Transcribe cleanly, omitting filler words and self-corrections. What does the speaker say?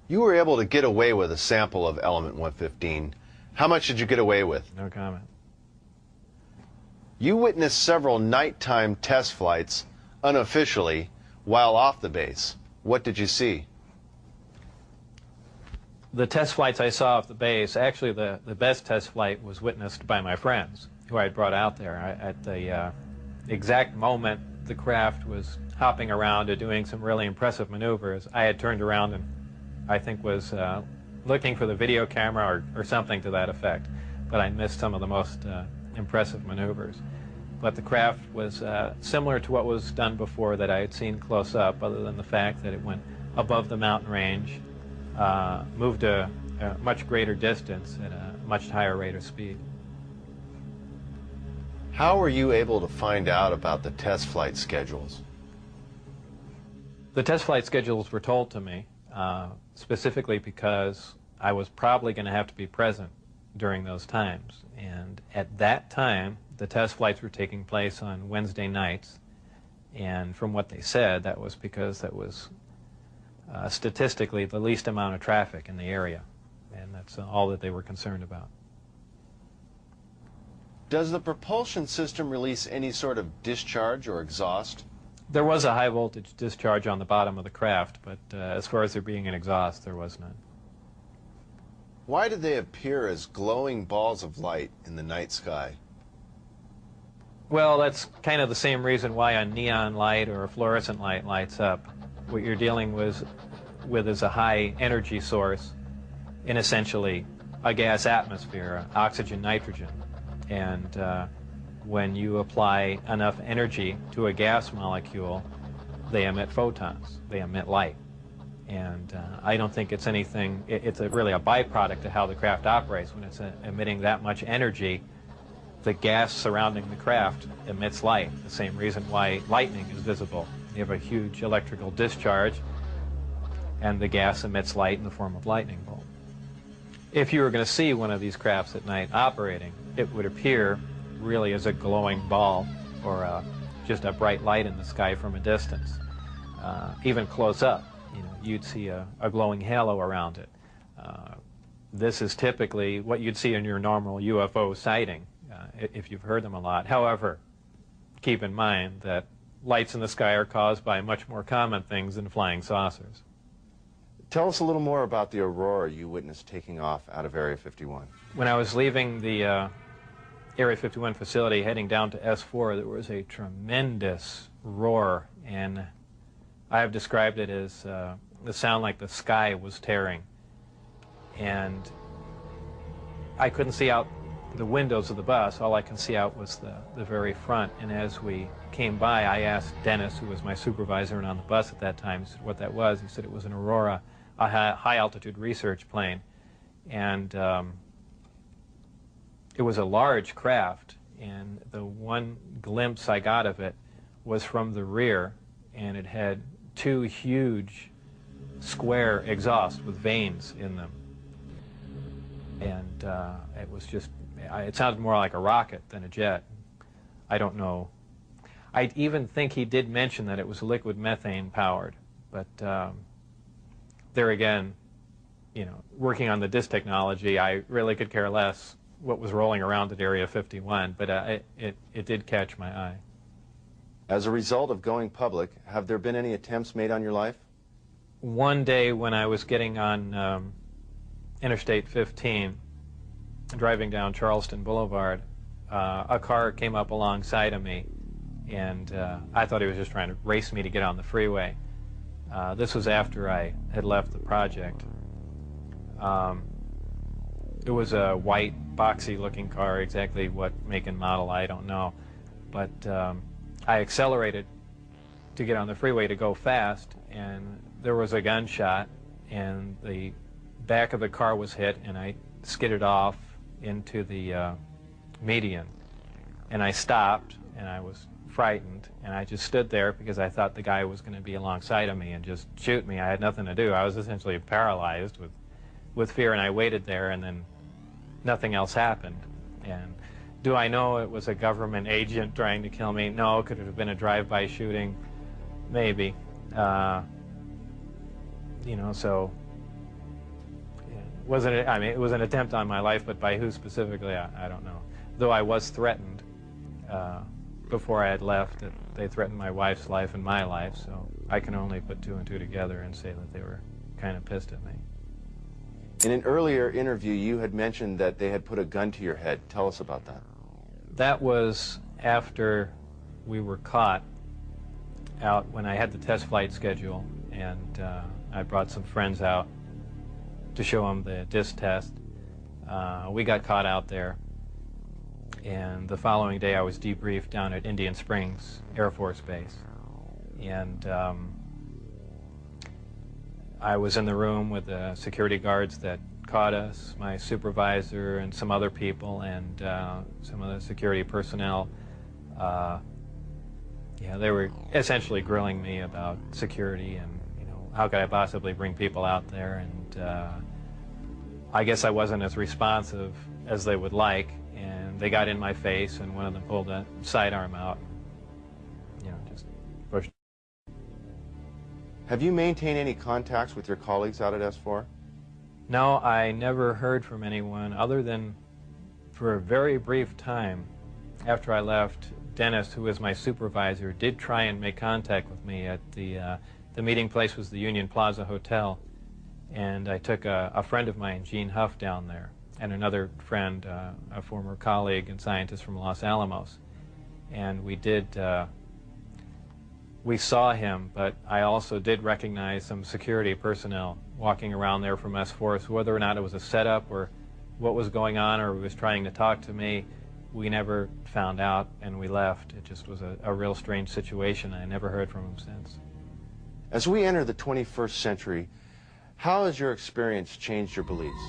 You were able to get away with a sample of element 115. How much did you get away with? No comment. You witnessed several nighttime test flights, unofficially, while off the base. What did you see? The test flights I saw off the base, actually the best test flight was witnessed by my friends who I had brought out there. At the exact moment the craft was hopping around and doing some really impressive maneuvers, I had turned around and I think was looking for the video camera or something to that effect, but I missed some of the most impressive maneuvers. But the craft was similar to what was done before that I had seen close up, other than the fact that it went above the mountain range, moved a much greater distance at a much higher rate of speed. How were you able to find out about the test flight schedules? The test flight schedules were told to me, specifically because I was probably going to have to be present during those times. And at that time, the test flights were taking place on Wednesday nights. And from what they said, that was because that was statistically the least amount of traffic in the area. And that's all that they were concerned about. Does the propulsion system release any sort of discharge or exhaust? There was a high voltage discharge on the bottom of the craft, but as far as there being an exhaust, there was none. Why did they appear as glowing balls of light in the night sky? Well, that's kind of the same reason why a neon light or a fluorescent light lights up. What you're dealing with is a high energy source in essentially a gas atmosphere, oxygen, nitrogen. And when you apply enough energy to a gas molecule, they emit photons, they emit light. And I don't think it's anything, it's really a byproduct of how the craft operates. When it's emitting that much energy, the gas surrounding the craft emits light, the same reason why lightning is visible. You have a huge electrical discharge, and the gas emits light in the form of lightning bolt. If you were going to see one of these crafts at night operating, it would appear really as a glowing ball or just a bright light in the sky from a distance. Even close up, you'd see a glowing halo around it. This is typically what you'd see in your normal UFO sighting, if you've heard them a lot. However, keep in mind that lights in the sky are caused by much more common things than flying saucers. Tell us a little more about the aurora you witnessed taking off out of Area 51. When I was leaving the Area 51 facility heading down to S4, there was a tremendous roar, and I have described it as the sound like the sky was tearing. And I couldn't see out the windows of the bus. All I could see out was the very front. And as we came by, I asked Dennis, who was my supervisor and on the bus at that time, he said what that was. He said it was an Aurora, a high-altitude research plane. And it was a large craft, and the one glimpse I got of it was from the rear, and it had two huge square exhausts with vanes in them. And it was just, it sounded more like a rocket than a jet. I don't know. I even think he did mention that it was liquid methane powered, but there again, working on the disk technology, I really could care less what was rolling around at Area 51, but it did catch my eye. As a result of going public, have there been any attempts made on your life? One day when I was getting on Interstate 15, driving down Charleston Boulevard, a car came up alongside of me, and I thought he was just trying to race me to get on the freeway. This was after I had left the project. It was a white, boxy-looking car. Exactly what make and model, I don't know. But I accelerated to get on the freeway to go fast, and there was a gunshot, and the back of the car was hit, and I skidded off into the median. And I stopped, and I was frightened, and I just stood there because I thought the guy was going to be alongside of me and just shoot me. I had nothing to do. I was essentially paralyzed with fear, and I waited there, and then nothing else happened. And do I know it was a government agent trying to kill me? No. Could it have been a drive-by shooting? Maybe. So I mean, it was an attempt on my life, but by who specifically, I don't know. Though I was threatened before I had left. They threatened my wife's life and my life, so I can only put two and two together and say that they were kind of pissed at me. In an earlier interview, you had mentioned that they had put a gun to your head. Tell us about that. That was after we were caught out when I had the test flight schedule, and I brought some friends out to show them the disc test. We got caught out there, and the following day I was debriefed down at Indian Springs Air Force Base. And I was in the room with the security guards that caught us, my supervisor and some other people, and some of the security personnel. Yeah, they were essentially grilling me about security and, you know, how could I possibly bring people out there, and I guess I wasn't as responsive as they would like, and they got in my face, and one of them pulled a sidearm out, you know, just pushed. Have you maintained any contacts with your colleagues out at S4? No, I never heard from anyone other than for a very brief time after I left. Dennis, who was my supervisor, did try and make contact with me at the meeting place was the Union Plaza Hotel, and I took a friend of mine, Gene Huff, down there, and another friend, a former colleague and scientist from Los Alamos, and we saw him, but I also did recognize some security personnel walking around there from S4, so whether or not it was a setup or what was going on or he was trying to talk to me, we never found out, and we left. It just was a real strange situation. I never heard from him since. As we enter the 21st century, how has your experience changed your beliefs?